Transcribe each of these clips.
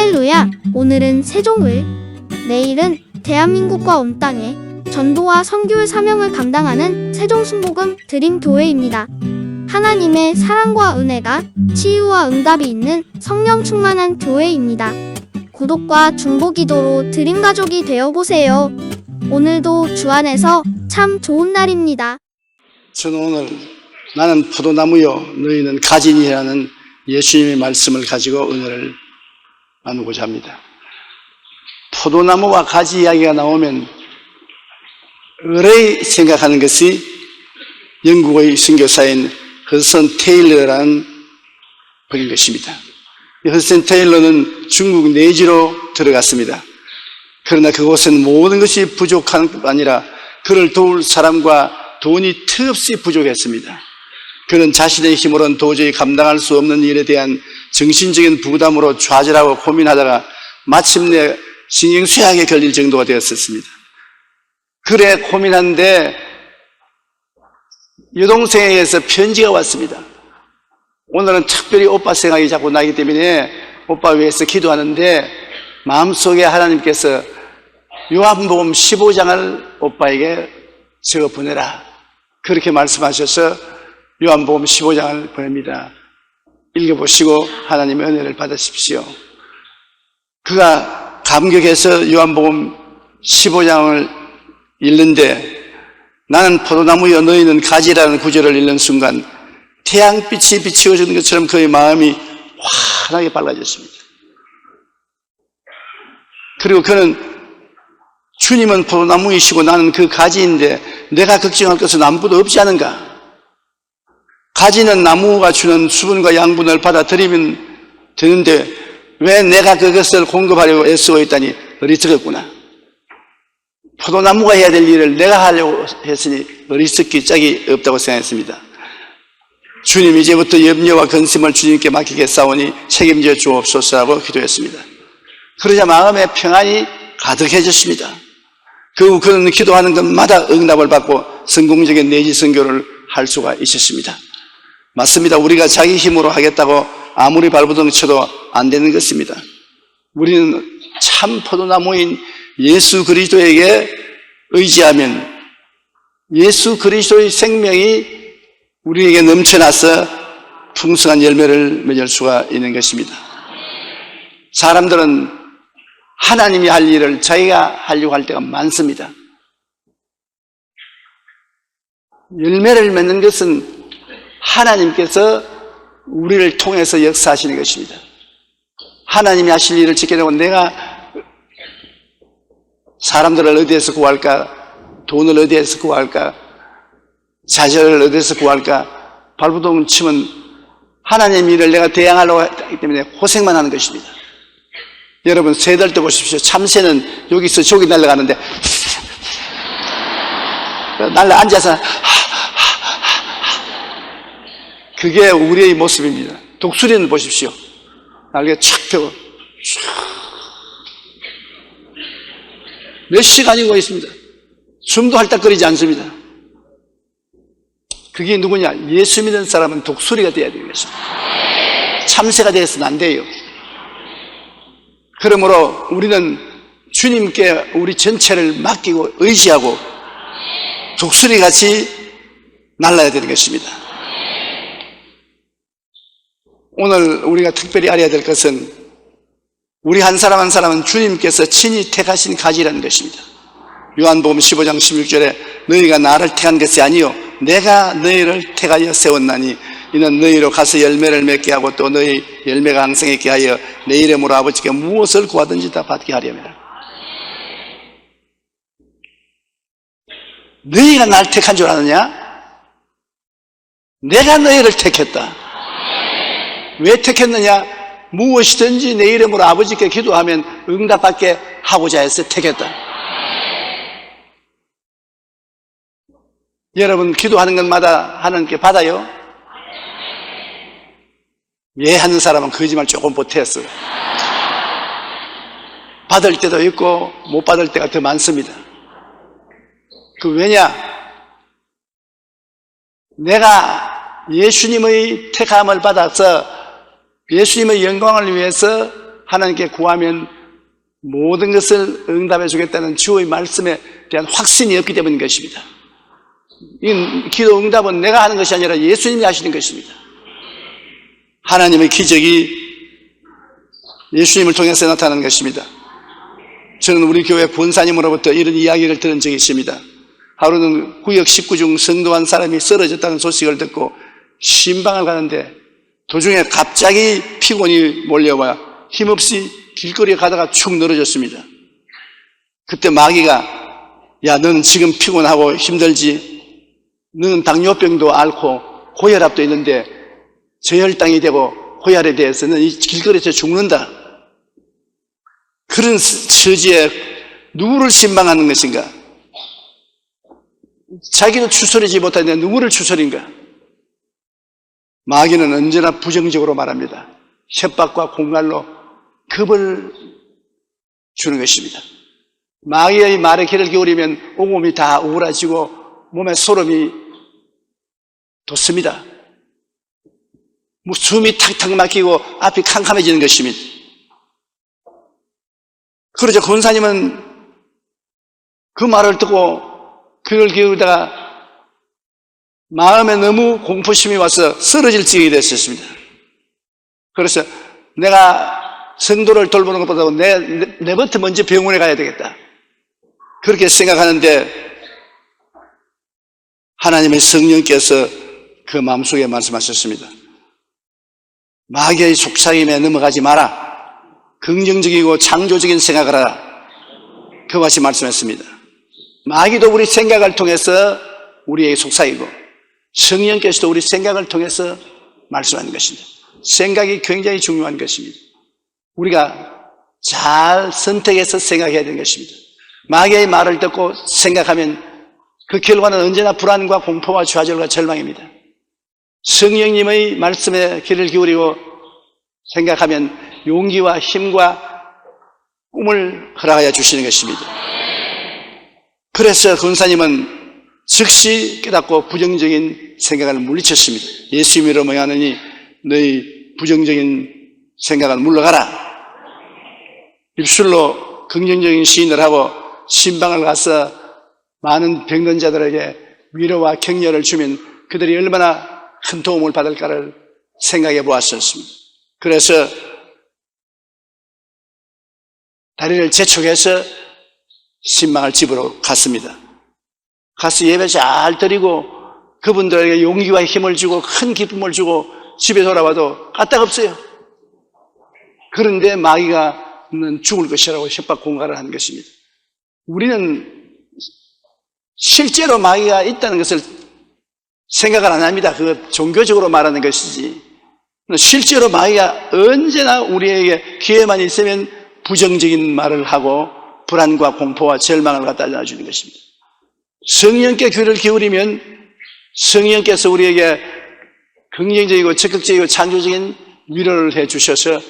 할렐루야! 오늘은 세종을, 내일은 대한민국과 온 땅에 전도와 선교의 사명을 감당하는 세종순복음 드림교회입니다. 하나님의 사랑과 은혜가 치유와 응답이 있는 성령 충만한 교회입니다. 구독과 중보기도로 드림가족이 되어보세요. 오늘도 주 안에서 참 좋은 날입니다. 저는 오늘 나는 포도나무요 너희는 가지니라는 예수님의 말씀을 가지고 은혜를 나누고자 합니다. 포도나무와 가지 이야기가 나오면 의뢰 생각하는 것이 영국의 선교사인 허슨 테일러라는 분인 것입니다. 허슨 테일러는 중국 내지로 들어갔습니다. 그러나 그곳은 모든 것이 부족한 뿐 아니라 그를 도울 사람과 돈이 턱없이 부족했습니다. 그는 자신의 힘으로는 도저히 감당할 수 없는 일에 대한 정신적인 부담으로 좌절하고 고민하다가 마침내 신경쇠약에 걸릴 정도가 되었었습니다. 그래 고민하는데 여동생에게서 편지가 왔습니다. 오늘은 특별히 오빠 생각이 자꾸 나기 때문에 오빠 위해서 기도하는데 마음속에 하나님께서 요한복음 15장을 오빠에게 적어 보내라, 그렇게 말씀하셔서 요한복음 15장을 보냅니다. 읽어보시고 하나님의 은혜를 받으십시오. 그가 감격해서 요한복음 15장을 읽는데 나는 포도나무여 너희는 가지라는 구절을 읽는 순간 태양빛이 비추어지는 것처럼 그의 마음이 환하게 밝아졌습니다. 그리고 그는 주님은 포도나무이시고 나는 그 가지인데 내가 걱정할 것은 아무것도 없지 않은가? 가지는 나무가 주는 수분과 양분을 받아들이면 되는데 왜 내가 그것을 공급하려고 애쓰고 있다니 어리석었구나. 포도나무가 해야 될 일을 내가 하려고 했으니 어리석기 짝이 없다고 생각했습니다. 주님, 이제부터 염려와 근심을 주님께 맡기겠사오니 책임져 주옵소서라고 기도했습니다. 그러자 마음에 평안이 가득해졌습니다. 그리고 그는 기도하는 것마다 응답을 받고 성공적인 내지 선교를 할 수가 있었습니다. 맞습니다. 우리가 자기 힘으로 하겠다고 아무리 발버둥 쳐도 안 되는 것입니다. 우리는 참 포도나무인 예수 그리스도에게 의지하면 예수 그리스도의 생명이 우리에게 넘쳐나서 풍성한 열매를 맺을 수가 있는 것입니다. 사람들은 하나님이 할 일을 자기가 하려고 할 때가 많습니다. 열매를 맺는 것은 하나님께서 우리를 통해서 역사하시는 것입니다. 하나님이 하실 일을 지켜내고 내가 사람들을 어디에서 구할까? 돈을 어디에서 구할까? 자녀를 어디에서 구할까? 발버둥 치면 하나님 일을 내가 대항하려고 하기 때문에 고생만 하는 것입니다. 여러분, 새들 때 보십시오. 참새는 여기서 저기 날아가는데 날아 앉아서 그게 우리의 모습입니다. 독수리는 보십시오. 날개 착 펴고 몇 시간이 고 있습니다. 숨도 헐떡거리지 않습니다. 그게 누구냐? 예수 믿는 사람은 독수리가 되어야 되는 것입니다. 참새가 되어서는 안 돼요. 그러므로 우리는 주님께 우리 전체를 맡기고 의지하고 독수리같이 날아야 되는 것입니다. 오늘 우리가 특별히 알아야 될 것은 우리 한 사람 한 사람은 주님께서 친히 택하신 가지라는 것입니다. 요한복음 15장 16절에 너희가 나를 택한 것이 아니요 내가 너희를 택하여 세웠나니 이는 너희로 가서 열매를 맺게 하고 또 너희 열매가 항상있게 하여 내 이름으로 아버지께 무엇을 구하든지 다 받게 하려면. 너희가 날 택한 줄 아느냐? 내가 너희를 택했다. 왜 택했느냐? 무엇이든지 내 이름으로 아버지께 기도하면 응답받게 하고자 해서 택했다. 여러분, 기도하는 것마다 하나님께 받아요? 예 하는 사람은 거짓말 조금 못했어요. 받을 때도 있고 못 받을 때가 더 많습니다. 그 왜냐? 내가 예수님의 택함을 받아서 예수님의 영광을 위해서 하나님께 구하면 모든 것을 응답해 주겠다는 주의 말씀에 대한 확신이 없기 때문인 것입니다. 이 기도 응답은 내가 하는 것이 아니라 예수님이 하시는 것입니다. 하나님의 기적이 예수님을 통해서 나타나는 것입니다. 저는 우리 교회 권사님으로부터 이런 이야기를 들은 적이 있습니다. 하루는 구역 19중 성도 한 사람이 쓰러졌다는 소식을 듣고 신방을 가는데 도중에 갑자기 피곤이 몰려와 힘없이 길거리에 가다가 축 늘어졌습니다. 그때 마귀가 야, 너는 지금 피곤하고 힘들지? 너는 당뇨병도 앓고 고혈압도 있는데 저혈당이 되고 고혈에 대해서는 이 길거리에서 죽는다. 그런 처지에 누구를 신방하는 것인가? 자기도 추스리지 못하는데 누구를 추스린가? 마귀는 언제나 부정적으로 말합니다. 협박과 공갈로 겁을 주는 것입니다. 마귀의 말에 귀를 기울이면 온몸이 다 우울해지고 몸에 소름이 돋습니다. 숨이 탁탁 막히고 앞이 캄캄해지는 것입니다. 그러자 권사님은 그 말을 듣고 귀를 기울이다가 마음에 너무 공포심이 와서 쓰러질 지경이 됐었습니다. 그래서 내가 성도를 돌보는 것보다 내부터 먼저 병원에 가야 되겠다. 그렇게 생각하는데 하나님의 성령께서 그 마음속에 말씀하셨습니다. 마귀의 속삭임에 넘어가지 마라. 긍정적이고 창조적인 생각을 하라. 그와 같이 말씀했습니다. 마귀도 우리 생각을 통해서 우리에게 속삭이고 성령께서도 우리 생각을 통해서 말씀하는 것입니다. 생각이 굉장히 중요한 것입니다. 우리가 잘 선택해서 생각해야 되는 것입니다. 마귀의 말을 듣고 생각하면 그 결과는 언제나 불안과 공포와 좌절과 절망입니다. 성령님의 말씀에 귀를 기울이고 생각하면 용기와 힘과 꿈을 허락하여 주시는 것입니다. 그래서 권사님은 즉시 깨닫고 부정적인 생각을 물리쳤습니다. 예수님으로 명하느니 너희 부정적인 생각을 물러가라. 입술로 긍정적인 시인을 하고 신방을 가서 많은 병든 자들에게 위로와 격려를 주면 그들이 얼마나 큰 도움을 받을까를 생각해 보았었습니다. 그래서 다리를 재촉해서 신방을 집으로 갔습니다. 가서 예배 잘 드리고 그분들에게 용기와 힘을 주고 큰 기쁨을 주고 집에 돌아와도 까딱없어요. 그런데 마귀가 는 죽을 것이라고 협박 공갈을 하는 것입니다. 우리는 실제로 마귀가 있다는 것을 생각을 안 합니다. 그거 종교적으로 말하는 것이지. 실제로 마귀가 언제나 우리에게 기회만 있으면 부정적인 말을 하고 불안과 공포와 절망을 갖다 알려주는 것입니다. 성령께 귀를 기울이면 성령께서 우리에게 긍정적이고 적극적이고 창조적인 위로를 해주셔서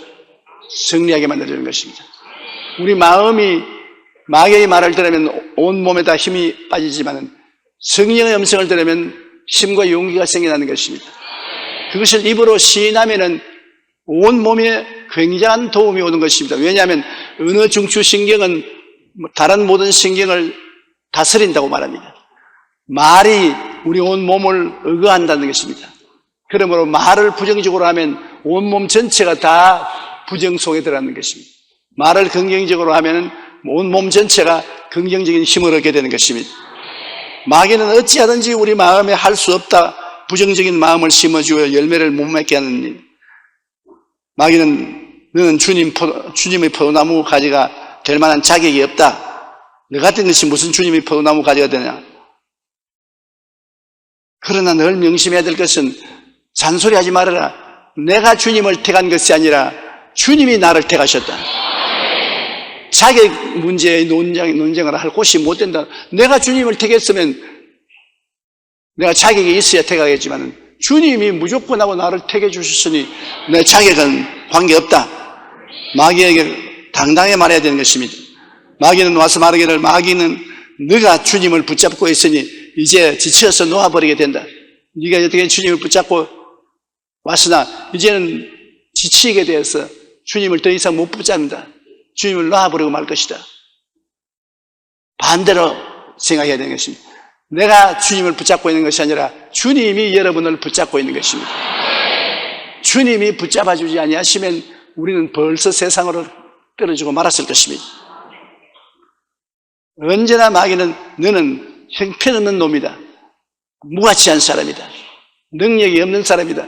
승리하게 만들어주는 것입니다. 우리 마음이 마귀의 말을 들으면 온몸에 다 힘이 빠지지만 성령의 음성을 들으면 힘과 용기가 생겨나는 것입니다. 그것을 입으로 시인하면 온몸에 굉장한 도움이 오는 것입니다. 왜냐하면 어느 중추신경은 다른 모든 신경을 다스린다고 말합니다. 말이 우리 온몸을 의거한다는 것입니다. 그러므로 말을 부정적으로 하면 온몸 전체가 다 부정 속에 들어가는 것입니다. 말을 긍정적으로 하면 온몸 전체가 긍정적인 힘을 얻게 되는 것입니다. 마귀는 어찌하든지 우리 마음에 할 수 없다 부정적인 마음을 심어주어 열매를 못 맺게 하는 일. 마귀는 너는 주님의 포도나무 가지가 될 만한 자격이 없다. 너 같은 것이 무슨 주님의 포도나무 가지가 되냐. 그러나 늘 명심해야 될 것은 잔소리하지 말아라. 내가 주님을 택한 것이 아니라 주님이 나를 택하셨다. 자격 문제의 논쟁을 할 곳이 못 된다. 내가 주님을 택했으면 내가 자격이 있어야 택하겠지만 주님이 무조건 하고 나를 택해 주셨으니 내 자격은 관계없다. 마귀에게 당당히 말해야 되는 것입니다. 마귀는 와서 말하기를 마귀는 네가 주님을 붙잡고 있으니 이제 지쳐서 놓아버리게 된다. 네가 어떻게 주님을 붙잡고 왔으나 이제는 지치게 되어서 주님을 더 이상 못 붙잡는다. 주님을 놔버리고 말 것이다. 반대로 생각해야 되는 것입니다. 내가 주님을 붙잡고 있는 것이 아니라 주님이 여러분을 붙잡고 있는 것입니다. 주님이 붙잡아주지 아니하시면 우리는 벌써 세상으로 떨어지고 말았을 것입니다. 언제나 마귀는 너는 형편없는 놈이다. 무가치한 사람이다. 능력이 없는 사람이다.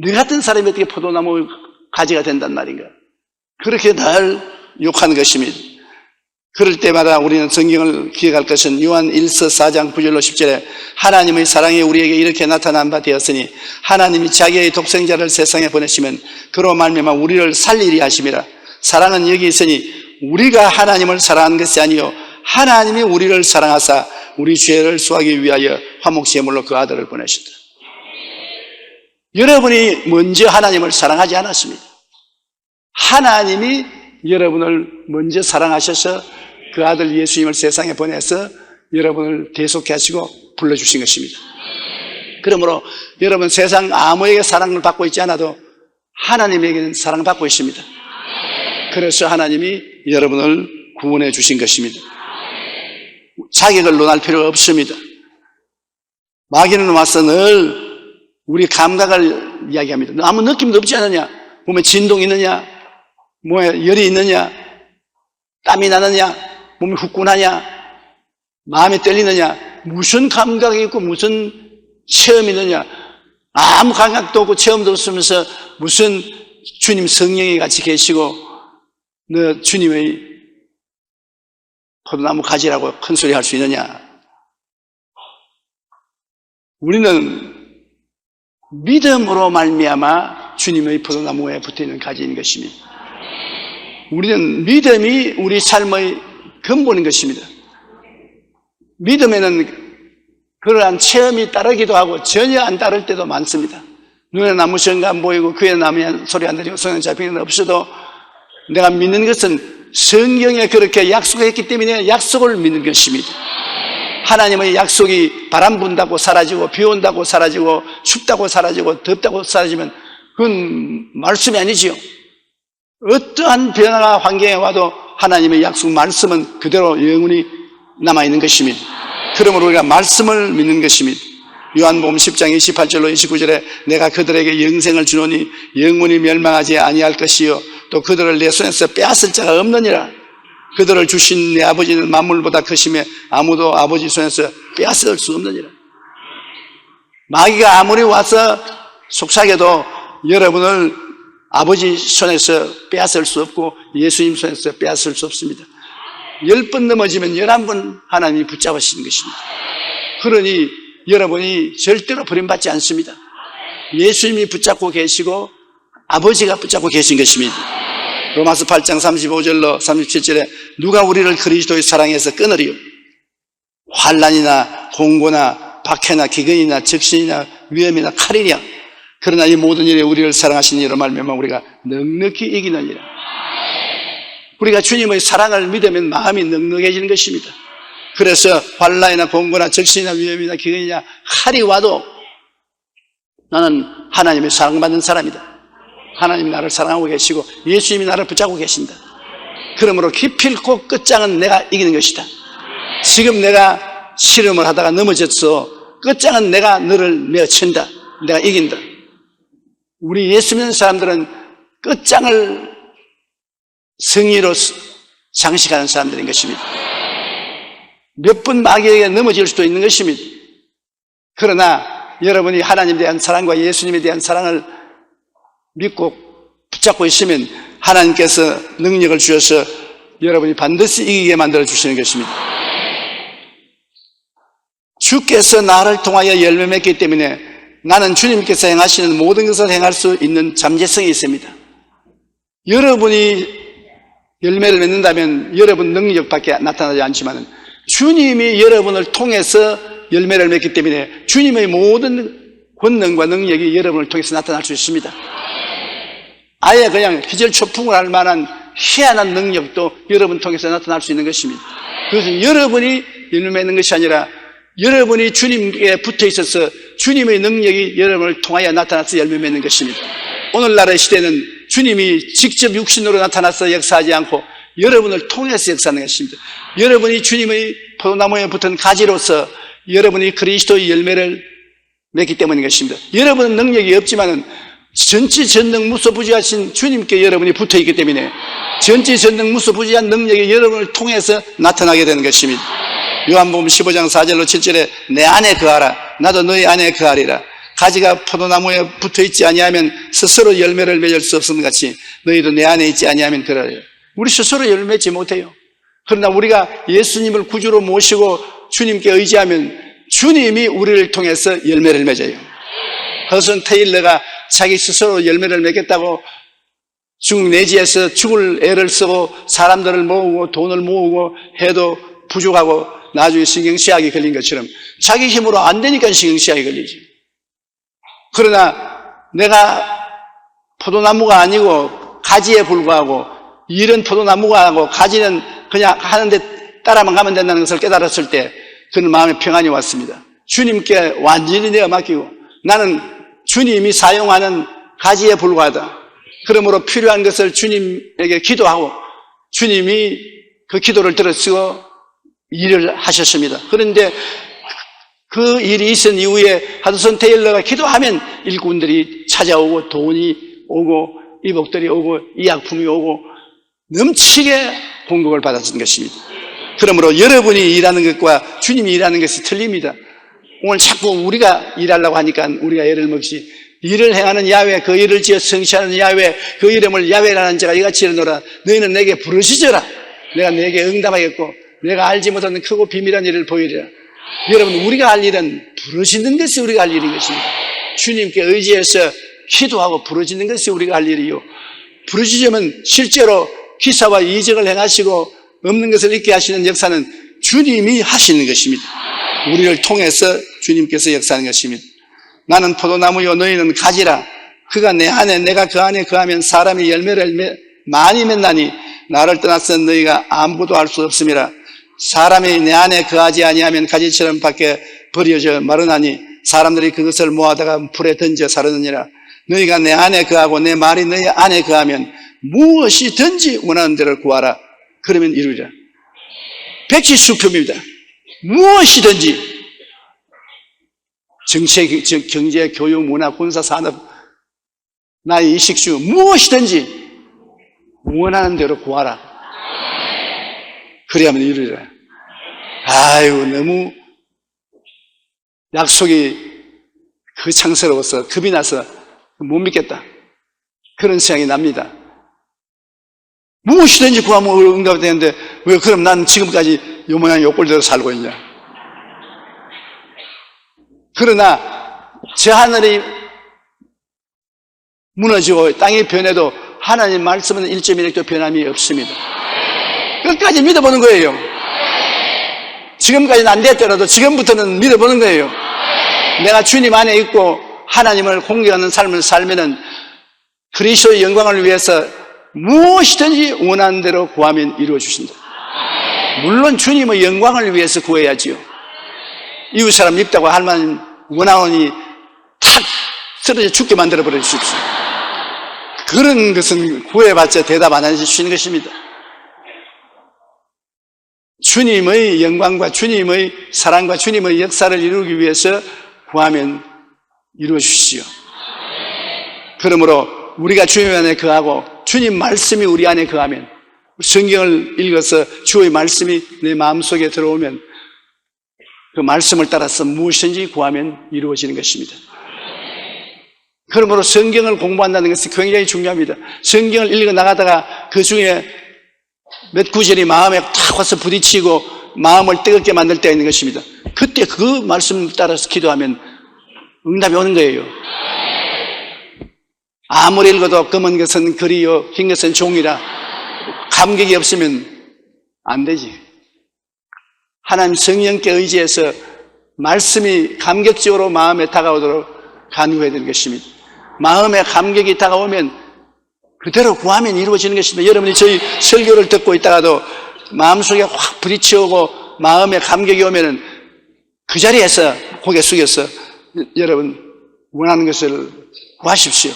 너 같은 사람이 어떻게 포도나무 가지가 된단 말인가. 그렇게 늘 욕하는 것입니다. 그럴 때마다 우리는 성경을 기억할 것은 요한 1서 4장 9절로 10절에 하나님의 사랑이 우리에게 이렇게 나타난 바 되었으니 하나님이 자기의 독생자를 세상에 보내시면 그로 말미암아 우리를 살리리 하심이라. 사랑은 여기 있으니 우리가 하나님을 사랑한 것이 아니요 하나님이 우리를 사랑하사 우리 죄를 수하기 위하여 화목제물로 그 아들을 보내셨다. 여러분이 먼저 하나님을 사랑하지 않았습니다. 하나님이 여러분을 먼저 사랑하셔서 그 아들 예수님을 세상에 보내서 여러분을 대속해 하시고 불러주신 것입니다. 그러므로 여러분 세상 아무에게 사랑을 받고 있지 않아도 하나님에게는 사랑을 받고 있습니다. 그래서 하나님이 여러분을 구원해 주신 것입니다. 자격을 논할 필요가 없습니다. 마귀는 와서 늘 우리 감각을 이야기합니다. 아무 느낌도 없지 않느냐? 몸에 진동이 있느냐? 몸에 열이 있느냐? 땀이 나느냐? 몸이 후끈하냐? 마음이 떨리느냐? 무슨 감각이 있고 무슨 체험이 있느냐? 아무 감각도 없고 체험도 없으면서 무슨 주님 성령이 같이 계시고 너 주님의 포도나무 가지라고 큰 소리 할 수 있느냐? 우리는 믿음으로 말미암아 주님의 포도나무에 붙어있는 가지인 것입니다. 우리는 믿음이 우리 삶의 근본인 것입니다. 믿음에는 그러한 체험이 따르기도 하고 전혀 안 따를 때도 많습니다. 눈에 나무 성가 안 보이고 귀에 나무 소리 안 들리고 손에 잡히는 건 없어도 내가 믿는 것은 성경에 그렇게 약속했기 때문에 약속을 믿는 것입니다. 하나님의 약속이 바람 분다고 사라지고 비 온다고 사라지고 춥다고 사라지고 덥다고 사라지면 그건 말씀이 아니지요. 어떠한 변화가 환경에 와도 하나님의 약속 말씀은 그대로 영원히 남아있는 것입니다. 그러므로 우리가 말씀을 믿는 것입니다. 요한복음 10장 28절로 29절에 내가 그들에게 영생을 주노니 영원히 멸망하지 아니할 것이요 또 그들을 내 손에서 빼앗을 자가 없느니라. 그들을 주신 내 아버지는 만물보다 크시며 아무도 아버지 손에서 빼앗을 수 없느니라. 마귀가 아무리 와서 속삭여도 여러분을 아버지 손에서 빼앗을 수 없고 예수님 손에서 빼앗을 수 없습니다. 10번 넘어지면 11번 하나님이 붙잡으시는 것입니다. 그러니 여러분이 절대로 버림받지 않습니다. 예수님이 붙잡고 계시고 아버지가 붙잡고 계신 것입니다. 로마서 8장 35절로 37절에 누가 우리를 그리스도의 사랑에서 끊으리요? 환난이나 공고나 박해나 기근이나 적신이나 위험이나 칼이냐? 그러나 이 모든 일에 우리를 사랑하시는 이로 말미암아 우리가 넉넉히 이기느니라. 우리가 주님의 사랑을 믿으면 마음이 넉넉해지는 것입니다. 그래서 환난이나 공고나 적신이나 위험이나 기근이나 칼이 와도 나는 하나님의 사랑받는 사람이다. 하나님이 나를 사랑하고 계시고 예수님이 나를 붙잡고 계신다. 그러므로 기필코 끝장은 내가 이기는 것이다. 지금 내가 실험을 하다가 넘어졌어. 끝장은 내가 너를 내어친다. 내가 이긴다. 우리 예수 믿는 사람들은 끝장을 승리로 장식하는 사람들인 것입니다. 몇 번 마귀에게 넘어질 수도 있는 것입니다. 그러나 여러분이 하나님에 대한 사랑과 예수님에 대한 사랑을 믿고 붙잡고 있으면 하나님께서 능력을 주셔서 여러분이 반드시 이기게 만들어 주시는 것입니다. 주께서 나를 통하여 열매 맺기 때문에 나는 주님께서 행하시는 모든 것을 행할 수 있는 잠재성이 있습니다. 여러분이 열매를 맺는다면 여러분 능력밖에 나타나지 않지만 주님이 여러분을 통해서 열매를 맺기 때문에 주님의 모든 권능과 능력이 여러분을 통해서 나타날 수 있습니다. 아예 그냥 기절초풍을 할 만한 희한한 능력도 여러분 통해서 나타날 수 있는 것입니다. 그것은 여러분이 열매 맺는 것이 아니라 여러분이 주님께 붙어 있어서 주님의 능력이 여러분을 통하여 나타나서 열매 맺는 것입니다. 오늘날의 시대는 주님이 직접 육신으로 나타나서 역사하지 않고 여러분을 통해서 역사하는 것입니다. 여러분이 주님의 포도나무에 붙은 가지로서 여러분이 그리스도의 열매를 맺기 때문인 것입니다. 여러분은 능력이 없지만은 전지전능 무소부지하신 주님께 여러분이 붙어있기 때문에 전지전능 무소부지한 능력이 여러분을 통해서 나타나게 되는 것입니다. 요한복음 15장 4절로 7절에 내 안에 거하라 나도 너희 안에 거하리라. 가지가 포도나무에 붙어있지 아니하면 스스로 열매를 맺을 수 없는 같이 너희도 내 안에 있지 아니하면 그러라. 우리 스스로 열매 맺지 못해요. 그러나 우리가 예수님을 구주로 모시고 주님께 의지하면 주님이 우리를 통해서 열매를 맺어요. 허슨 테일러가 자기 스스로 열매를 맺겠다고 중국 내지에서 죽을 애를 쓰고 사람들을 모으고 돈을 모으고 해도 부족하고 나중에 신경쇠약이 걸린 것처럼 자기 힘으로 안 되니까 신경쇠약이 걸리지. 그러나 내가 포도나무가 아니고 가지에 불과하고 일은 포도나무가 하고 가지는 그냥 하는데 따라만 가면 된다는 것을 깨달았을 때 그는 마음에 평안이 왔습니다. 주님께 완전히 내가 맡기고 나는 주님이 사용하는 가지에 불과하다. 그러므로 필요한 것을 주님에게 기도하고 주님이 그 기도를 들으시고 일을 하셨습니다. 그런데 그 일이 있은 이후에 하드슨 테일러가 기도하면 일꾼들이 찾아오고 돈이 오고 이복들이 오고医薬품이 오고 넘치게 공급을 받았던 것입니다. 그러므로 여러분이 일하는 것과 주님이 일하는 것이 틀립니다. 오늘 자꾸 우리가 일하려고 하니까 우리가 애를 먹지 일을 행하는 야훼 그 일을 지어 성취하는 야훼 그 이름을 야훼라는 자가 이같이 이르노라. 너희는 내게 부르시져라. 내가 내게 응답하겠고 내가 알지 못하는 크고 비밀한 일을 보이리라. 여러분 우리가 할 일은 부르시는 것이 우리가 할 일인 것입니다. 주님께 의지해서 기도하고 부르시는 것이 우리가 할 일이요. 부르시려면 실제로 기사와 이적을 행하시고 없는 것을 있게 하시는 역사는 주님이 하시는 것입니다. 우리를 통해서 주님께서 역사하는 것입니다. 나는 포도나무요 너희는 가지라. 그가 내 안에 내가 그 안에 거하면 사람이 열매를 많이 맺나니 나를 떠나서 너희가 아무것도 할 수 없음이라. 사람이 내 안에 거하지 아니하면 가지처럼 밖에 버려져 마르나니 사람들이 그것을 모아다가 불에 던져 사르느니라. 너희가 내 안에 거하고 내 말이 너희 안에 거하면 무엇이든지 원하는 대로 구하라. 그러면 이루리라. 백지수표입니다. 무엇이든지 정책, 경제, 교육, 문화, 군사, 산업, 나의 이식주 무엇이든지 원하는 대로 구하라. 그래야만 이루리라. 아유 너무 약속이 거창스러워서 겁이 나서 못 믿겠다. 그런 생각이 납니다. 무엇이든지 구하면 응답이 되는데 왜 그럼 난 지금까지 요 모양 요 꼴대로 살고 있냐. 그러나 저 하늘이 무너지고 땅이 변해도 하나님 말씀은 1.1도 변함이 없습니다. 끝까지 믿어보는 거예요. 지금까지는 안 됐더라도 지금부터는 믿어보는 거예요. 내가 주님 안에 있고 하나님을 공경하는 삶을 살면은 그리스도의 영광을 위해서 무엇이든지 원하는 대로 구하면 이루어 주신다. 물론 주님의 영광을 위해서 구해야지요. 이웃 사람 밉다고 할 만한 원하오니 탁 쓰러져 죽게 만들어 버려 주십시오. 그런 것은 구해봤자 대답 안 해주시는 것입니다. 주님의 영광과 주님의 사랑과 주님의 역사를 이루기 위해서 구하면 이루어 주시죠. 그러므로 우리가 주님 안에 거하고 주님 말씀이 우리 안에 거하면 성경을 읽어서 주의 말씀이 내 마음속에 들어오면 그 말씀을 따라서 무엇이든지 구하면 이루어지는 것입니다. 그러므로 성경을 공부한다는 것이 굉장히 중요합니다. 성경을 읽어 나가다가 그 중에 몇 구절이 마음에 탁 와서 부딪히고 마음을 뜨겁게 만들 때가 있는 것입니다. 그때 그 말씀 따라서 기도하면 응답이 오는 거예요. 아무리 읽어도 검은 것은 글이요 흰 것은 종이라. 감격이 없으면 안 되지. 하나님 성령께 의지해서 말씀이 감격적으로 마음에 다가오도록 간구해야 되는 것입니다. 마음에 감격이 다가오면 그대로 구하면 이루어지는 것입니다. 여러분이 저희 설교를 듣고 있다가도 마음속에 확 부딪혀오고 마음에 감격이 오면은 그 자리에서 고개 숙여서 여러분 원하는 것을 구하십시오.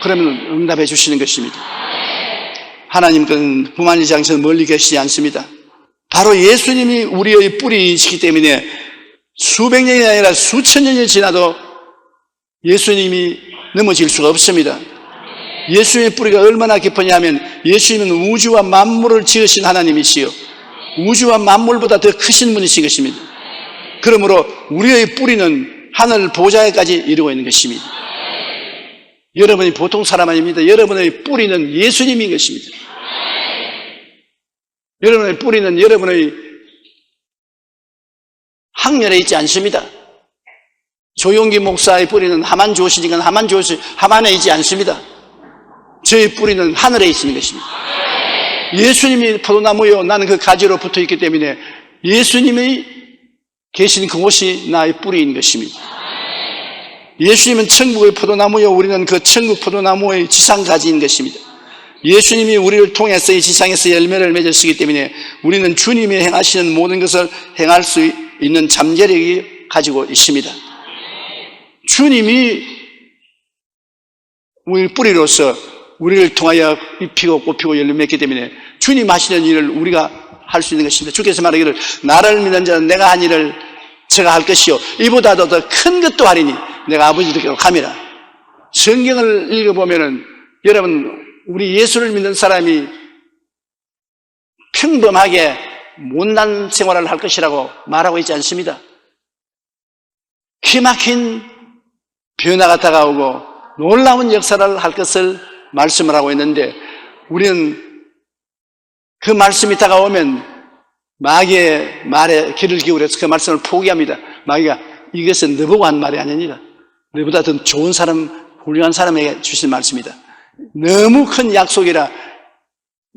그러면 응답해 주시는 것입니다. 하나님께는 부만리 장에서 멀리 계시지 않습니다. 바로 예수님이 우리의 뿌리이시기 때문에 수백 년이 아니라 수천 년이 지나도 예수님이 넘어질 수가 없습니다. 예수님의 뿌리가 얼마나 깊으냐 하면 예수님은 우주와 만물을 지으신 하나님이시요 우주와 만물보다 더 크신 분이신 것입니다. 그러므로 우리의 뿌리는 하늘 보좌에까지 이르고 있는 것입니다. 여러분이 보통 사람 아닙니다. 여러분의 뿌리는 예수님인 것입니다. 여러분의 뿌리는 여러분의 학렬에 있지 않습니다. 조용기 목사의 뿌리는 하만 조시니까 하만에 있지 않습니다. 저의 뿌리는 하늘에 있는 것입니다. 예수님이 포도나무요 나는 그 가지로 붙어 있기 때문에 예수님이 계신 그곳이 나의 뿌리인 것입니다. 예수님은 천국의 포도나무요 우리는 그 천국 포도나무의 지상가지인 것입니다. 예수님이 우리를 통해서 이 지상에서 열매를 맺으시기 때문에 우리는 주님이 행하시는 모든 것을 행할 수 있는 잠재력이 가지고 있습니다. 주님이 우리 뿌리로서 우리를 통하여 잎히고 꽃피고 열매 맺기 때문에 주님 하시는 일을 우리가 할 수 있는 것입니다. 주께서 말하기를 나를 믿는 자는 내가 한 일을 제가 할 것이요 이보다도 더 큰 것도 하리니 내가 아버지께로 가미라. 성경을 읽어보면은 여러분 우리 예수를 믿는 사람이 평범하게 못난 생활을 할 것이라고 말하고 있지 않습니다. 기막힌 변화가 다가오고 놀라운 역사를 할 것을 말씀을 하고 있는데 우리는 그 말씀이 다가오면 마귀의 말에 귀를 기울여서 그 말씀을 포기합니다. 마귀가 이것은 너보고 한 말이 아니니라. 너보다 더 좋은 사람, 훌륭한 사람에게 주신 말씀이다. 너무 큰 약속이라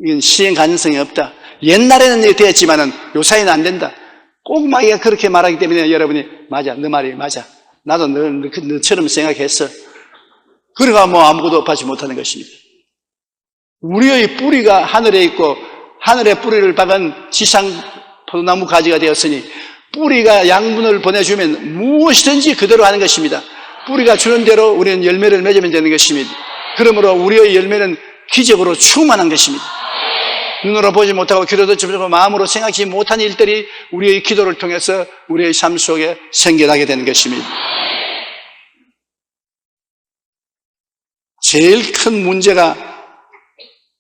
이건 시행 가능성이 없다. 옛날에는 되었지만은 요사이는 안 된다. 꼭 마귀가 그렇게 말하기 때문에 여러분이 맞아, 너 말이 맞아. 나도 너처럼 생각했어. 그러가 아무것도 받지 못하는 것입니다. 우리의 뿌리가 하늘에 있고 하늘의 뿌리를 박은 지상 포도나무 가지가 되었으니 뿌리가 양분을 보내주면 무엇이든지 그대로 하는 것입니다. 뿌리가 주는 대로 우리는 열매를 맺으면 되는 것입니다. 그러므로 우리의 열매는 기적으로 충만한 것입니다. 눈으로 보지 못하고 귀로 듣지 못하고 마음으로 생각지 못한 일들이 우리의 기도를 통해서 우리의 삶 속에 생겨나게 되는 것입니다. 제일 큰 문제가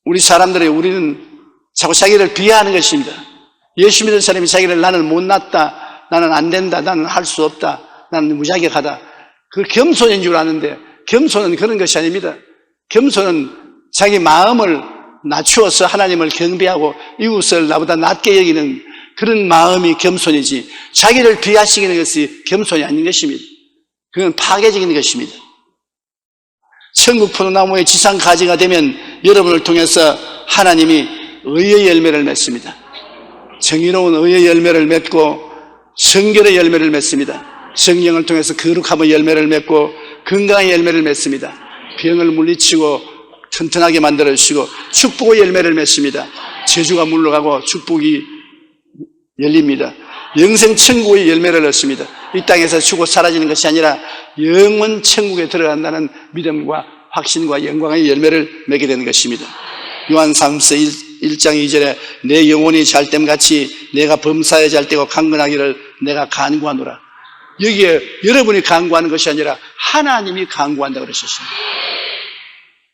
우리는 자꾸 자기를 비하하는 것입니다. 예수 믿는 사람이 자기를 나는 못났다, 나는 안 된다, 나는 할 수 없다, 나는 무자격하다. 그 겸손인 줄 아는데 겸손은 그런 것이 아닙니다. 겸손은 자기 마음을 낮추어서 하나님을 경배하고 이웃을 나보다 낮게 여기는 그런 마음이 겸손이지 자기를 비하시키는 것이 겸손이 아닌 것입니다. 그건 파괴적인 것입니다. 천국 포도나무의 지상 가지가 되면 여러분을 통해서 하나님이 의의 열매를 맺습니다. 정의로운 의의 열매를 맺고 성결의 열매를 맺습니다. 성령을 통해서 거룩함의 열매를 맺고 건강의 열매를 맺습니다. 병을 물리치고 튼튼하게 만들어주시고 축복의 열매를 맺습니다. 저주가 물러가고 축복이 열립니다. 영생 천국의 열매를 얻습니다. 이 땅에서 죽고 사라지는 것이 아니라 영원 천국에 들어간다는 믿음과 확신과 영광의 열매를 맺게 되는 것입니다. 요한 3서 1장 2절에 내 영혼이 잘됨같이 내가 범사에 잘되고 강건하기를 내가 간구하노라. 여기에 여러분이 간구하는 것이 아니라 하나님이 간구한다고 그러셨습니다.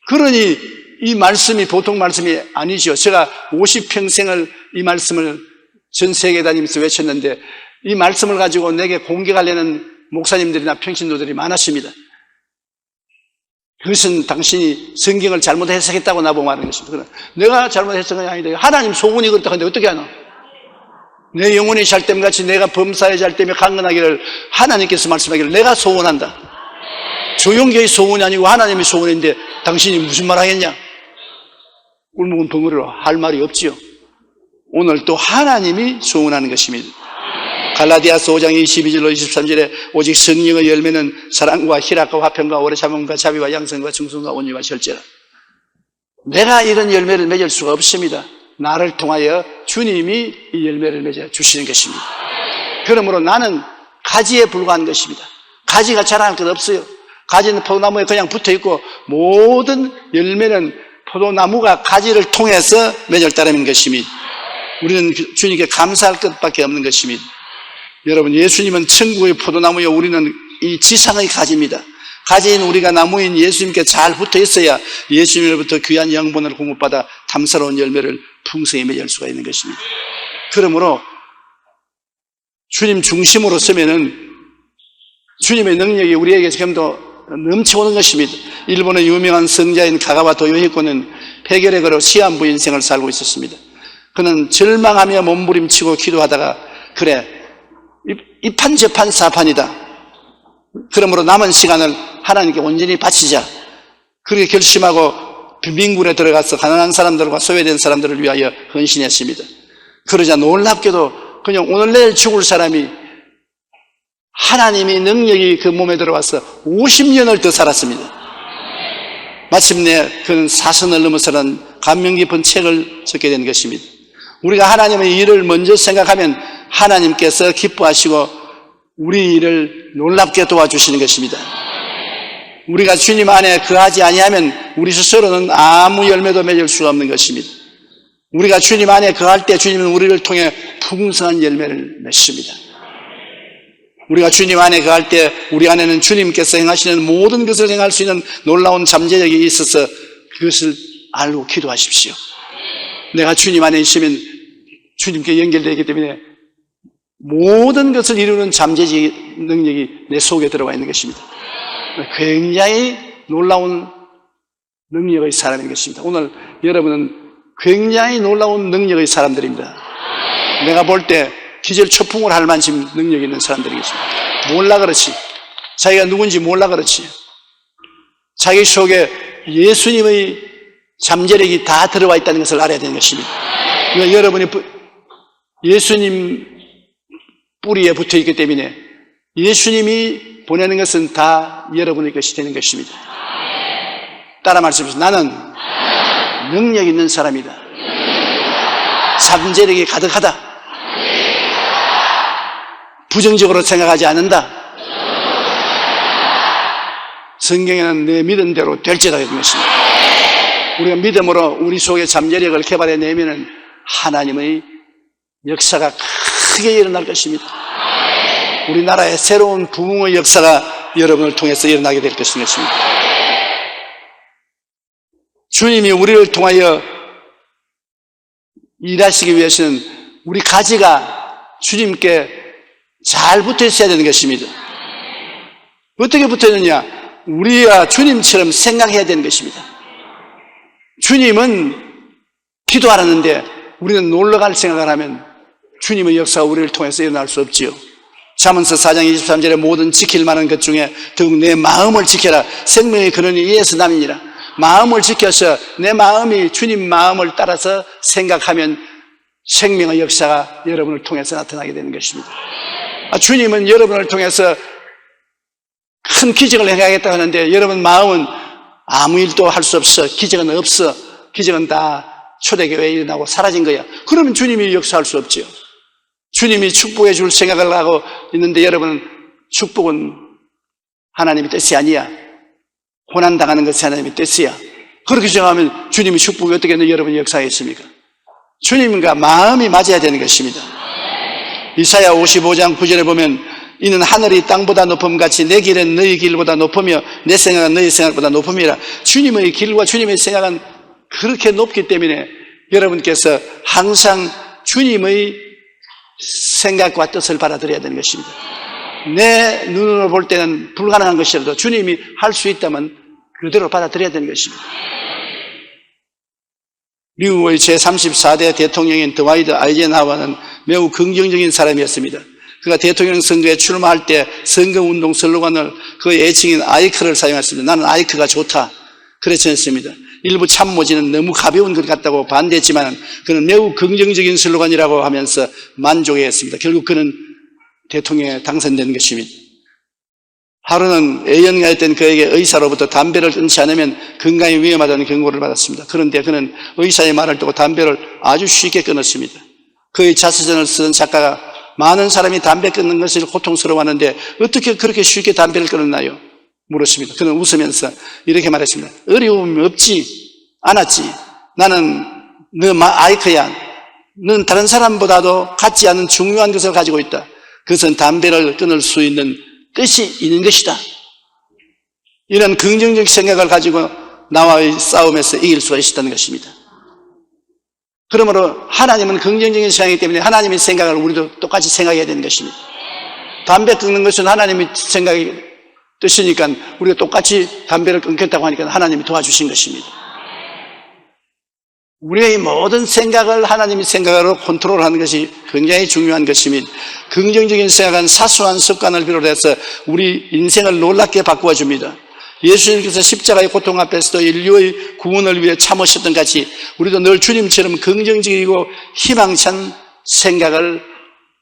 그러니 이 말씀이 보통 말씀이 아니죠. 제가 50평생을 이 말씀을 전 세계 다니면서 외쳤는데 이 말씀을 가지고 내게 공격하려는 목사님들이나 평신도들이 많았습니다. 그것은 당신이 성경을 잘못 해석했다고 나보고 말하는 것입니다. 내가 잘못 해석한 게 아니다. 하나님 소원이 그렇다 하는데 어떻게 하나? 내 영혼이 잘됨같이 내가 범사에 잘되며 강건하기를 하나님께서 말씀하기를 내가 소원한다. 조용교의 소원이 아니고 하나님의 소원인데 당신이 무슨 말 하겠냐? 꿀묵은 벙어리로 할 말이 없지요. 오늘 또 하나님이 소원하는 것입니다. 갈라디아서 5장 22절로 23절에 오직 성령의 열매는 사랑과 희락과 화평과 오래 참음과 자비와 양선과 충성과 온유와 절제라. 내가 이런 열매를 맺을 수가 없습니다. 나를 통하여 주님이 이 열매를 맺어 주시는 것입니다. 그러므로 나는 가지에 불과한 것입니다. 가지가 자랑할 것 없어요. 가지는 포도나무에 그냥 붙어 있고 모든 열매는 포도나무가 가지를 통해서 맺을 따름인 것입니다. 우리는 주님께 감사할 것밖에 없는 것입니다. 여러분, 예수님은 천국의 포도나무요, 우리는 이 지상의 가지입니다. 가지인 우리가 나무인 예수님께 잘 붙어 있어야 예수님으로부터 귀한 영분을 공급받아 탐스러운 열매를 풍성히 맺을 수가 있는 것입니다. 그러므로 주님 중심으로 서면은 주님의 능력이 우리에게 지금도 넘쳐오는 것입니다. 일본의 유명한 성자인 가가와 도요히코는 폐결에 걸어 시한부 인생을 살고 있었습니다. 그는 절망하며 몸부림치고 기도하다가 그래, 이판 저판 사판이다. 그러므로 남은 시간을 하나님께 온전히 바치자. 그렇게 결심하고 빈민군에 들어가서 가난한 사람들과 소외된 사람들을 위하여 헌신했습니다. 그러자 놀랍게도 그냥 오늘 내일 죽을 사람이 하나님의 능력이 그 몸에 들어와서 50년을 더 살았습니다. 마침내 그는 사선을 넘어서는 감명 깊은 책을 적게 된 것입니다. 우리가 하나님의 일을 먼저 생각하면 하나님께서 기뻐하시고 우리 일을 놀랍게 도와주시는 것입니다. 우리가 주님 안에 거하지 아니하면 우리 스스로는 아무 열매도 맺을 수가 없는 것입니다. 우리가 주님 안에 거할 때 주님은 우리를 통해 풍성한 열매를 맺습니다. 우리가 주님 안에 거할 때 우리 안에는 주님께서 행하시는 모든 것을 행할 수 있는 놀라운 잠재력이 있어서 그것을 알고 기도하십시오. 내가 주님 안에 있으면 주님께 연결되기 때문에 모든 것을 이루는 잠재적 능력이 내 속에 들어가 있는 것입니다. 굉장히 놀라운 능력의 사람인 것입니다. 오늘 여러분은 굉장히 놀라운 능력의 사람들입니다. 내가 볼 때 기절초풍을 할 만큼 능력이 있는 사람들이겠습니다. 몰라 그렇지. 자기가 누군지 몰라 그렇지. 자기 속에 예수님의 잠재력이 다 들어와 있다는 것을 알아야 되는 것입니다. 그러니까 여러분이 예수님 뿌리에 붙어 있기 때문에 예수님이 보내는 것은 다 여러분의 것이 되는 것입니다. 따라 말씀하세요. 나는 능력 있는 사람이다. 잠재력이 가득하다. 부정적으로 생각하지 않는다. 성경에는 내 믿은 대로 될지다 이런 것입니다. 우리가 믿음으로 우리 속에 잠재력을 개발해내면 하나님의 역사가 크게 일어날 것입니다. 우리나라의 새로운 부흥의 역사가 여러분을 통해서 일어나게 될 것입니다. 주님이 우리를 통하여 일하시기 위해서는 우리 가지가 주님께 잘 붙어 있어야 되는 것입니다. 어떻게 붙어 있느냐? 우리가 주님처럼 생각해야 되는 것입니다. 주님은 기도하라는데 우리는 놀러갈 생각을 하면 주님의 역사가 우리를 통해서 일어날 수 없지요. 잠언서 4장 23절에 모든 지킬 만한 것 중에 더욱 내 마음을 지켜라. 생명의 근원이 이에서 남이니라. 마음을 지켜서 내 마음이 주님 마음을 따라서 생각하면 생명의 역사가 여러분을 통해서 나타나게 되는 것입니다. 주님은 여러분을 통해서 큰 기적을 행하겠다 하는데 여러분 마음은 아무 일도 할 수 없어. 기적은 없어. 기적은 다 초대교회에 일어나고 사라진 거야. 그러면 주님이 역사할 수 없지요. 주님이 축복해 줄 생각을 하고 있는데 여러분은 축복은 하나님의 뜻이 아니야. 고난당하는 것이 하나님의 뜻이야. 그렇게 생각하면 주님의 축복이 어떻게 여러분이 역사했습니까? 주님과 마음이 맞아야 되는 것입니다. 이사야 55장 9절에 보면 이는 하늘이 땅보다 높음같이 내 길은 너희 길보다 높으며 내 생각은 너희 생각보다 높음이라. 주님의 길과 주님의 생각은 그렇게 높기 때문에 여러분께서 항상 주님의 생각과 뜻을 받아들여야 되는 것입니다. 내 눈으로 볼 때는 불가능한 것이라도 주님이 할 수 있다면 그대로 받아들여야 되는 것입니다. 미국의 제34대 대통령인 드와이드 아이젠하워는 매우 긍정적인 사람이었습니다. 그가 대통령 선거에 출마할 때 선거운동 슬로건을 그의 애칭인 아이크를 사용했습니다. 나는 아이크가 좋다. 그렇지 않습니다. 일부 참모진은 너무 가벼운 것 같다고 반대했지만 그는 매우 긍정적인 슬로건이라고 하면서 만족해했습니다. 결국 그는 대통령에 당선된 것입니다. 하루는 A형가 했던 그에게 의사로부터 담배를 끊지 않으면 건강에 위험하다는 경고를 받았습니다. 그런데 그는 의사의 말을 듣고 담배를 아주 쉽게 끊었습니다. 그의 자서전을 쓰던 작가가 많은 사람이 담배 끊는 것을 고통스러워하는데 어떻게 그렇게 쉽게 담배를 끊었나요? 물었습니다. 그는 웃으면서 이렇게 말했습니다. 어려움이 없지 않았지. 나는 너 아이크야. 넌 다른 사람보다도 갖지 않은 중요한 것을 가지고 있다. 그것은 담배를 끊을 수 있는 뜻이 있는 것이다. 이런 긍정적 생각을 가지고 나와의 싸움에서 이길 수가 있었다는 것입니다. 그러므로 하나님은 긍정적인 생각이기 때문에 하나님의 생각을 우리도 똑같이 생각해야 되는 것입니다. 담배 끊는 것은 하나님의 생각이 뜻이니까 우리가 똑같이 담배를 끊겠다고 하니까 하나님이 도와주신 것입니다. 우리의 모든 생각을 하나님의 생각으로 컨트롤하는 것이 굉장히 중요한 것입니다. 긍정적인 생각은 사소한 습관을 비롯해서 우리 인생을 놀랍게 바꾸어 줍니다. 예수님께서 십자가의 고통 앞에서도 인류의 구원을 위해 참으셨던 같이 우리도 늘 주님처럼 긍정적이고 희망찬 생각을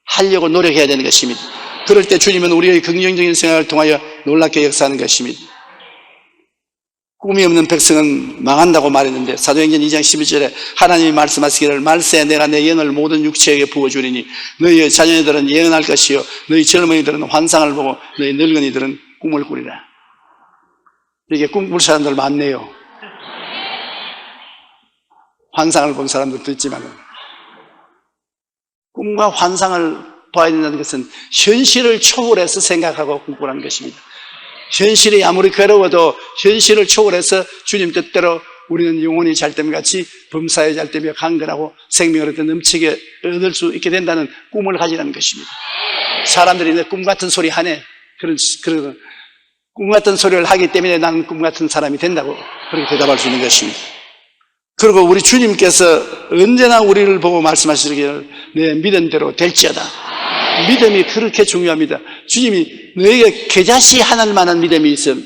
하려고 노력해야 되는 것입니다. 그럴 때 주님은 우리의 긍정적인 생각을 통하여 놀랍게 역사하는 것입니다. 꿈이 없는 백성은 망한다고 말했는데 사도행전 2장 11절에 하나님이 말씀하시기를 말세에 내가 내 영을 모든 육체에게 부어주리니 너희 자녀들은 예언할 것이요 너희 젊은이들은 환상을 보고 너희 늙은이들은 꿈을 꾸리라. 이게 꿈꿀 사람들 많네요. 환상을 본 사람들도 있지만 꿈과 환상을 봐야 된다는 것은 현실을 초월해서 생각하고 꿈꾸라는 것입니다. 현실이 아무리 괴로워도 현실을 초월해서 주님 뜻대로 우리는 영혼이 잘됨 같이 범사에 잘되며 강건하고 생명을 얻어 넘치게 얻을 수 있게 된다는 꿈을 가지라는 것입니다. 사람들이 내 꿈 같은 소리 하네. 그런 꿈 같은 소리를 하기 때문에 나는 꿈 같은 사람이 된다고 그렇게 대답할 수 있는 것입니다. 그리고 우리 주님께서 언제나 우리를 보고 말씀하시기를 내 믿음대로 될지어다. 믿음이 그렇게 중요합니다. 주님이 너에게 겨자씨 하늘 만한 믿음이 있음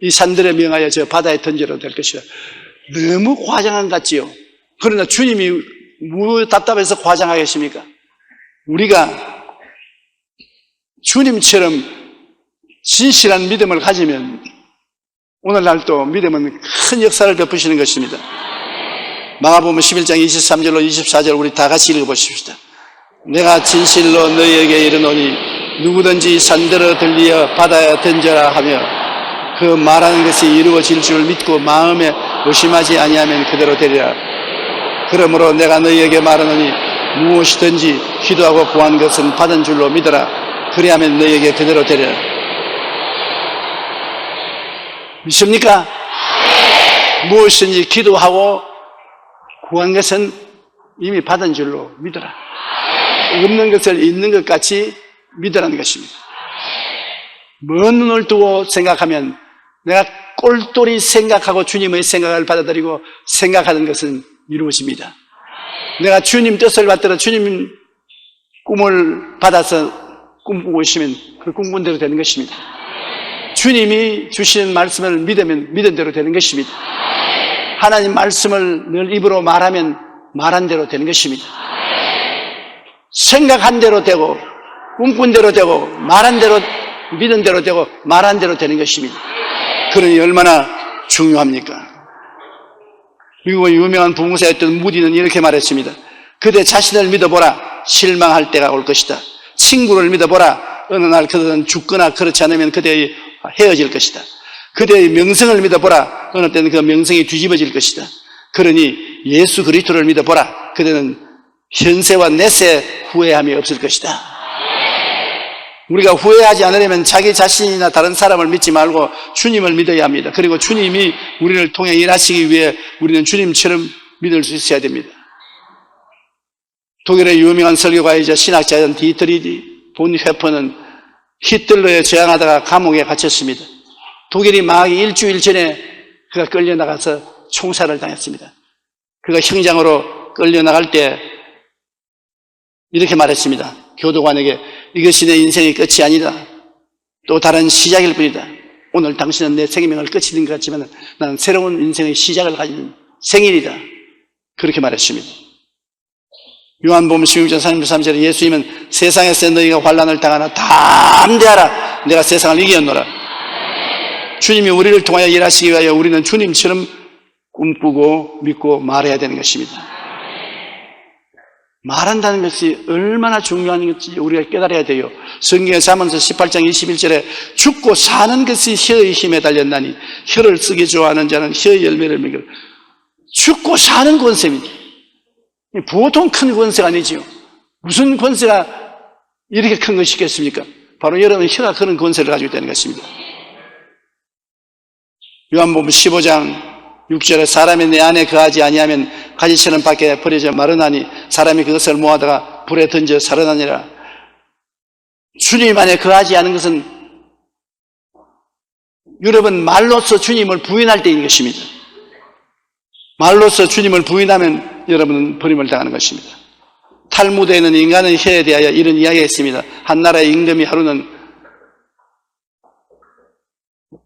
이 산들에 명하여 저 바다에 던져도 될 것이다. 너무 과장한 것 같지요. 그러나 주님이 뭐 답답해서 과장하겠습니까? 우리가 주님처럼 진실한 믿음을 가지면 오늘날도 믿음은 큰 역사를 덮으시는 것입니다. 마가복음 11장 23절로 24절 우리 다 같이 읽어보십시다. 내가 진실로 너희에게 이르노니 누구든지 산들어 들리어 바다에 던져라 하며 그 말하는 것이 이루어질 줄 믿고 마음에 의심하지 아니하면 그대로 되리라. 그러므로 내가 너희에게 말하노니 무엇이든지 기도하고 구한 것은 받은 줄로 믿어라. 그리하면 너희에게 그대로 되리라. 믿습니까? 무엇이든지 기도하고 구한 것은 이미 받은 줄로 믿어라. 없는 것을 있는 것 같이 믿으라는 것입니다. 먼 눈을 두고 생각하면 내가 꼴똘히 생각하고 주님의 생각을 받아들이고 생각하는 것은 이루어집니다. 내가 주님 뜻을 받들어 주님 꿈을 받아서 꿈꾸고 있으면 그 꿈꾼 대로 되는 것입니다. 주님이 주시는 말씀을 믿으면 믿은 대로 되는 것입니다. 하나님 말씀을 늘 입으로 말하면 말한 대로 되는 것입니다. 생각한 대로 되고 꿈꾼 대로 되고 말한 대로 믿은 대로 되고 말한 대로 되는 것입니다. 그러니 얼마나 중요합니까? 미국의 유명한 부흥사였던 무디는 이렇게 말했습니다. 그대 자신을 믿어보라. 실망할 때가 올 것이다. 친구를 믿어보라. 어느 날 그들은 죽거나 그렇지 않으면 그대의 헤어질 것이다. 그대의 명성을 믿어보라. 어느 때는 그 명성이 뒤집어질 것이다. 그러니 예수 그리스도를 믿어보라. 그대는 현세와 내세 후회함이 없을 것이다. 우리가 후회하지 않으려면 자기 자신이나 다른 사람을 믿지 말고 주님을 믿어야 합니다. 그리고 주님이 우리를 통해 일하시기 위해 우리는 주님처럼 믿을 수 있어야 됩니다. 독일의 유명한 설교가이자 신학자인 디트리히 본회퍼는 히틀러에 저항하다가 감옥에 갇혔습니다. 독일이 망하기 일주일 전에 그가 끌려나가서 총살을 당했습니다. 그가 형장으로 끌려나갈 때 이렇게 말했습니다. 교도관에게 이것이 내 인생의 끝이 아니다. 또 다른 시작일 뿐이다. 오늘 당신은 내 생명을 끝이 된 것 같지만 나는 새로운 인생의 시작을 가진 생일이다. 그렇게 말했습니다. 요한복음 16장 33절에 예수님은 세상에서 너희가 환난을 당하나 담대하라. 내가 세상을 이겼노라. 주님이 우리를 통하여 일하시기 위하여 우리는 주님처럼 꿈꾸고 믿고 말해야 되는 것입니다. 말한다는 것이 얼마나 중요한 것인지 우리가 깨달아야 돼요. 성경의 잠언서 18장 21절에 죽고 사는 것이 혀의 힘에 달렸나니 혀를 쓰기 좋아하는 자는 혀의 열매를 먹을. 죽고 사는 권세입니다. 보통 큰 권세가 아니지요. 무슨 권세가 이렇게 큰 것이 있겠습니까? 바로 여러분 혀가 그런 권세를 가지고 있다는 것입니다. 요한복음 15장 6절에 사람이 내 안에 거하지 아니하면 가지처럼 밖에 버려져 마르나니 사람이 그것을 모아다가 불에 던져 살아나니라. 주님 안에 거하지 않은 것은 여러분 말로써 주님을 부인할 때인 것입니다. 말로써 주님을 부인하면 여러분은 버림을 당하는 것입니다. 탈무드에는 인간의 혀에 대하여 이런 이야기가 있습니다. 한 나라의 임금이 하루는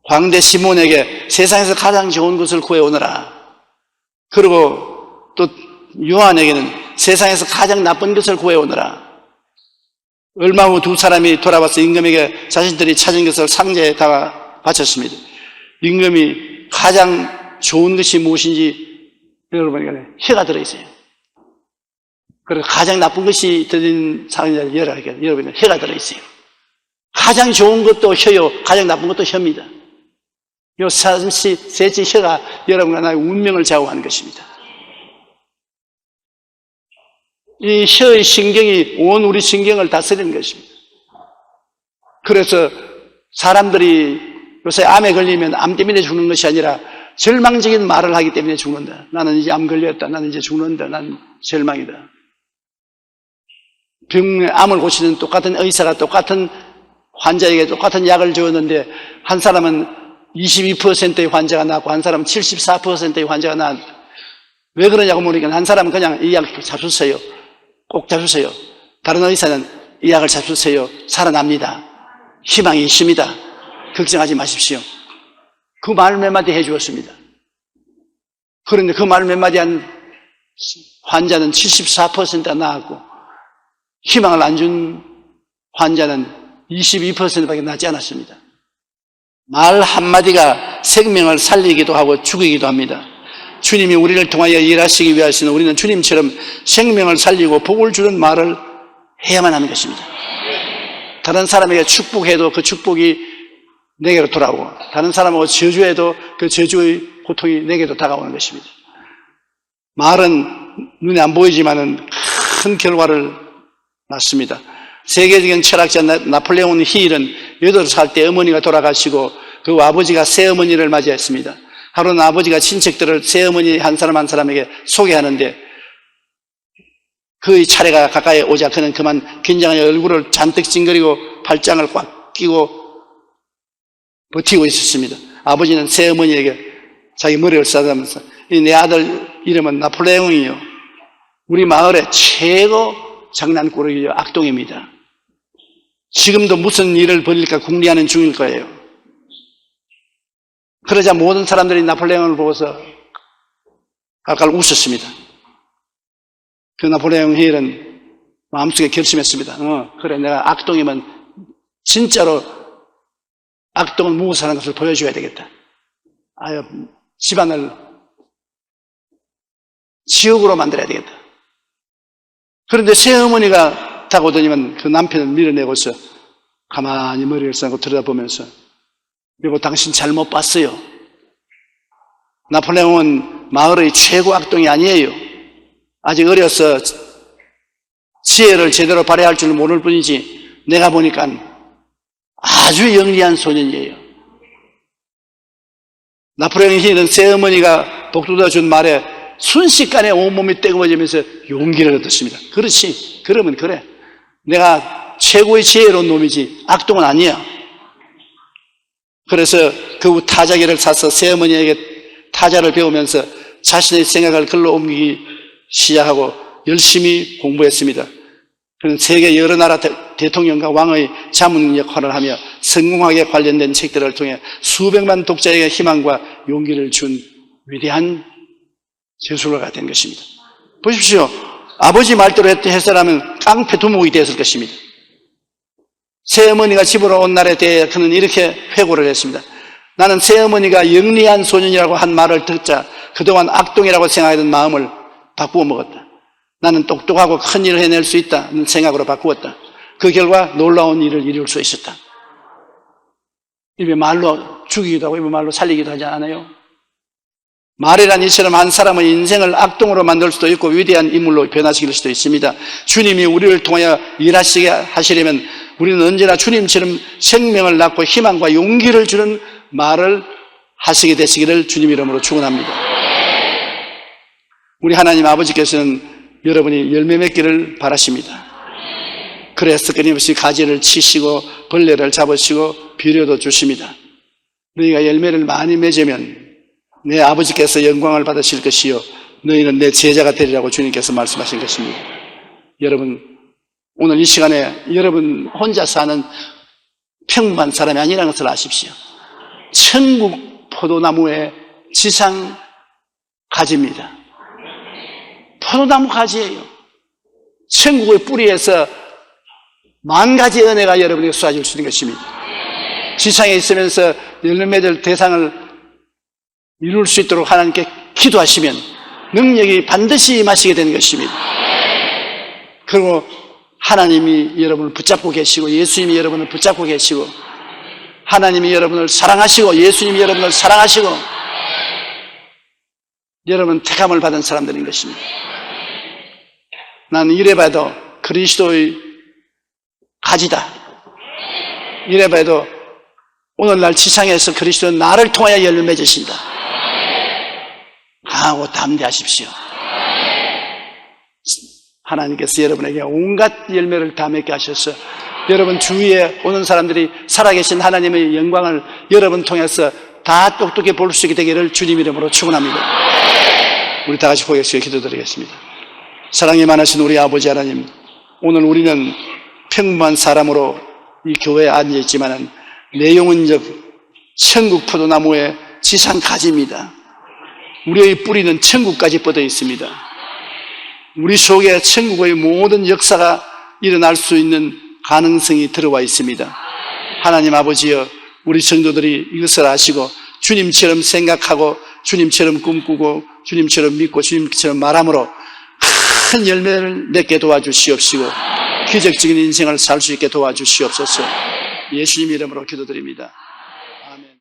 황대 시몬에게 세상에서 가장 좋은 것을 구해오너라. 그리고 또 요한에게는 세상에서 가장 나쁜 것을 구해오너라. 얼마 후 두 사람이 돌아와서 임금에게 자신들이 찾은 것을 상자에다가 바쳤습니다. 임금이 가장 좋은 것이 무엇인지 여러분 혀가 들어있어요. 그리고 가장 나쁜 것이 들어있는 상자를 열어야 여러분 혀가 들어있어요. 가장 좋은 것도 혀요, 가장 나쁜 것도 혀입니다. 요 셋째 혀가 여러분과 나의 운명을 좌우하는 것입니다. 이 혀의 신경이 온 우리 신경을 다스리는 것입니다. 그래서 사람들이 요새 암에 걸리면 암 때문에 죽는 것이 아니라 절망적인 말을 하기 때문에 죽는다. 나는 이제 암 걸렸다. 나는 이제 죽는다. 나는 절망이다. 암을 고치는 똑같은 의사가 똑같은 환자에게 똑같은 약을 주었는데 한 사람은 22%의 환자가 나왔고 한 사람은 74%의 환자가 나왔다. 왜 그러냐고 물으니까 한 사람은 그냥 이 약 잡수세요. 꼭 잡수세요. 다른 의사는 이 약을 잡수세요. 살아납니다. 희망이 있습니다. 걱정하지 마십시오. 그 말 몇 마디 해주었습니다. 그런데 그 말 몇 마디 한 환자는 74%가 나았고 희망을 안 준 환자는 22%밖에 나지 않았습니다. 말 한마디가 생명을 살리기도 하고 죽이기도 합니다. 주님이 우리를 통하여 일하시기 위해서는 우리는 주님처럼 생명을 살리고 복을 주는 말을 해야만 하는 것입니다. 다른 사람에게 축복해도 그 축복이 내게로 돌아오고 다른 사람하고 저주해도 그 저주의 고통이 내게도 다가오는 것입니다. 말은 눈에 안 보이지만은 큰 결과를 낳습니다. 세계적인 철학자 나폴레옹 힐은 8살 때 어머니가 돌아가시고 그 아버지가 새어머니를 맞이했습니다. 하루는 아버지가 친척들을 새어머니 한 사람 한 사람에게 소개하는데 그의 차례가 가까이 오자 그는 그만 긴장하여 얼굴을 잔뜩 찡그리고 팔짱을 꽉 끼고 버티고 있었습니다. 아버지는 새어머니에게 자기 머리를 싸다면서 내 아들 이름은 나폴레옹이요. 우리 마을의 최고 장난꾸러기요. 악동입니다. 지금도 무슨 일을 벌일까 궁리하는 중일 거예요. 그러자 모든 사람들이 나폴레옹을 보고서 깔깔 웃었습니다. 그 나폴레옹 힐은 마음속에 결심했습니다. 그래 내가 악동이면 진짜로 악동을 무엇하는 것을 보여줘야 되겠다. 아유 집안을 지옥으로 만들어야 되겠다. 그런데 새어머니가 딱 오더니만 그 남편을 밀어내고서 가만히 머리를 싸고 들여다보면서 여보 당신 잘못 봤어요. 나폴레옹은 마을의 최고 악동이 아니에요. 아직 어려서 지혜를 제대로 발휘할 줄 모를 뿐이지 내가 보니까 아주 영리한 소년이에요. 나폴레옹 힐은 새어머니가 복돋아 준 말에 순식간에 온몸이 뜨거워지면서 용기를 얻었습니다. 그렇지. 그러면 그래. 내가 최고의 지혜로운 놈이지 악동은 아니야. 그래서 그 후 타자기를 사서 새어머니에게 타자를 배우면서 자신의 생각을 글로 옮기기 시작하고 열심히 공부했습니다. 그는 세계 여러 나라 대통령과 왕의 자문 역할을 하며 성공하게 관련된 책들을 통해 수백만 독자에게 희망과 용기를 준 위대한 제술가가 된 것입니다. 보십시오. 아버지 말대로 했더라면 깡패 두목이 되었을 것입니다. 새어머니가 집으로 온 날에 대해 그는 이렇게 회고를 했습니다. 나는 새어머니가 영리한 소년이라고 한 말을 듣자 그동안 악동이라고 생각하던 마음을 바꾸어 먹었다. 나는 똑똑하고 큰 일을 해낼 수 있다는 생각으로 바꾸었다. 그 결과 놀라운 일을 이룰 수 있었다. 입에 말로 죽이기도 하고 입에 말로 살리기도 하지 않아요? 말이란 이처럼 한 사람의 인생을 악동으로 만들 수도 있고 위대한 인물로 변화시킬 수도 있습니다. 주님이 우리를 통하여 일하시게 하시려면 우리는 언제나 주님처럼 생명을 낳고 희망과 용기를 주는 말을 하시게 되시기를 주님 이름으로 축원합니다. 우리 하나님 아버지께서는 여러분이 열매 맺기를 바라십니다. 그래서 끊임없이 가지를 치시고 벌레를 잡으시고 비료도 주십니다. 너희가 열매를 많이 맺으면 내 아버지께서 영광을 받으실 것이요 너희는 내 제자가 되리라고 주님께서 말씀하신 것입니다. 여러분, 오늘 이 시간에 여러분 혼자 사는 평범한 사람이 아니라는 것을 아십시오. 천국 포도나무의 지상 가지입니다. 포도나무 가지예요. 천국의 뿌리에서 만 가지의 은혜가 여러분에게 쏟아질 수 있는 것입니다. 지상에 있으면서 열매 맺을 대상을 이룰 수 있도록 하나님께 기도하시면 능력이 반드시 임하시게 되는 것입니다. 그리고 하나님이 여러분을 붙잡고 계시고 예수님이 여러분을 붙잡고 계시고 하나님이 여러분을 사랑하시고 예수님이 여러분을 사랑하시고 여러분은 택함을 받은 사람들인 것입니다. 나는 이래봐도 그리스도의 가지다. 이래봐도 오늘날 지상에서 그리스도는 나를 통하여 열매 맺으신다. 강하고 담대하십시오. 하나님께서 여러분에게 온갖 열매를 다 맺게 하셔서 여러분 주위에 오는 사람들이 살아계신 하나님의 영광을 여러분 통해서 다 똑똑히 볼 수 있게 되기를 주님 이름으로 축원합니다. 우리 다 같이 고개 숙여 기도드리겠습니다. 사랑이 많으신 우리 아버지 하나님, 오늘 우리는 평범한 사람으로 이 교회에 앉아있지만 내 영혼적 천국 포도나무의 지상 가지입니다. 우리의 뿌리는 천국까지 뻗어 있습니다. 우리 속에 천국의 모든 역사가 일어날 수 있는 가능성이 들어와 있습니다. 하나님 아버지여, 우리 성도들이 이것을 아시고 주님처럼 생각하고 주님처럼 꿈꾸고 주님처럼 믿고 주님처럼 말함으로 큰 열매를 맺게 도와주시옵시고 기적적인 인생을 살 수 있게 도와주시옵소서. 예수님 이름으로 기도드립니다.